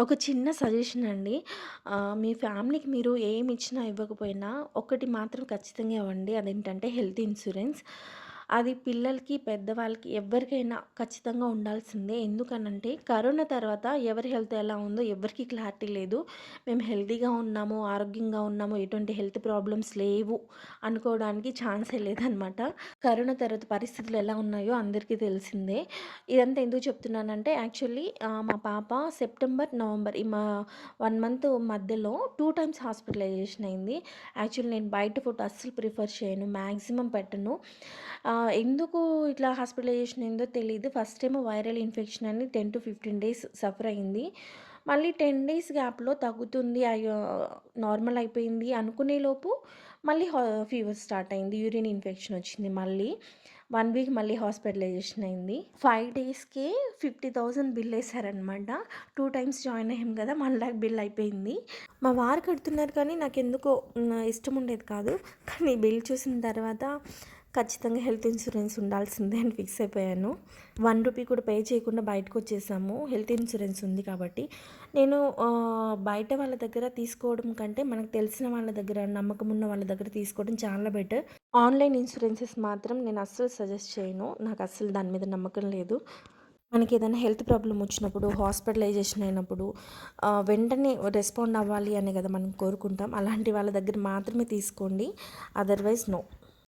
ఒక చిన్న సజెషన్ అండి. మీ ఫ్యామిలీకి మీరు ఏమిచ్చినా, ఇవ్వకపోయినా ఒకటి మాత్రం ఖచ్చితంగా ఇవ్వండి. అదేంటంటే హెల్త్ ఇన్సూరెన్స్. అది పిల్లలకి, పెద్దవాళ్ళకి ఎవ్వరికైనా ఖచ్చితంగా ఉండాల్సిందే. ఎందుకనంటే కరోనా తర్వాత ఎవరి హెల్త్ ఎలా ఉందో ఎవ్వరికీ క్లారిటీ లేదు. మేము హెల్తీగా ఉన్నాము, ఆరోగ్యంగా ఉన్నాము, ఎటువంటి హెల్త్ ప్రాబ్లమ్స్ లేవు అనుకోవడానికి ఛాన్సే లేదనమాట. కరోనా తర్వాత పరిస్థితులు ఎలా ఉన్నాయో అందరికీ తెలిసిందే. ఇదంతా ఎందుకు చెప్తున్నానంటే యాక్చువల్లీ మా పాప సెప్టెంబర్, నవంబర్ ఈ 1 మంత్ మధ్యలో 2 టైమ్స్ హాస్పిటలైజేషన్ అయింది. యాక్చువల్లీ నేను బయట ఫుడ్ అస్సలు ప్రిఫర్ చేయను. మాక్సిమం పెట్టను. ఎందుకు ఇట్లా హాస్పిటలైజేషన్ అయిందో తెలీదు. ఫస్ట్ ఏమో వైరల్ ఇన్ఫెక్షన్ అని 10-15 డేస్ సఫర్ అయింది. మళ్ళీ 10 డేస్ గ్యాప్‌లో తగ్గుతుంది. అయ్యో! నార్మల్ అయిపోయింది అనుకునేలోపు మళ్ళీ ఫీవర్ స్టార్ట్ అయింది. యూరిన్ ఇన్ఫెక్షన్ వచ్చింది మళ్ళీ. 1 వీక్ మళ్ళీ హాస్పిటలైజేషన్ అయింది. 5 డేస్‌కే 50,000 బిల్లేశారనమాట. 2 టైమ్స్ జాయిన్ అయ్యాం కదా! 1,00,000 బిల్ అయిపోయింది. మా వారు కడుతున్నారు కానీ నాకెందుకో ఇష్టం ఉండేది కాదు. కానీ బిల్ చూసిన తర్వాత ఖచ్చితంగా హెల్త్ ఇన్సూరెన్స్ ఉండాల్సిందే అని ఫిక్స్ అయిపోయాను. 1 రూపీ కూడా పే చేయకుండా బయటకొచ్చేసాము. హెల్త్ ఇన్సూరెన్స్ ఉంది కాబట్టి. నేను బయట వాళ్ళ దగ్గర తీసుకోవడం కంటే మనకు తెలిసిన వాళ్ళ దగ్గర, నమ్మకం ఉన్న వాళ్ళ దగ్గర తీసుకోవడం చాలా బెటర్. ఆన్‌లైన్ ఇన్సూరెన్సెస్ మాత్రం నేను అస్సలు సజెస్ట్ చేయను. నాకు అస్సలు దాని మీద నమ్మకం లేదు. మనకేదైనా హెల్త్ ప్రాబ్లమ్ వచ్చినప్పుడు, హాస్పిటలైజేషన్ అయినప్పుడు వెంటనే రెస్పాండ్ అవ్వాలి అనే కదా మనం కోరుకుంటాం. అలాంటి వాళ్ళ దగ్గర మాత్రమే తీసుకోండి. Otherwise no.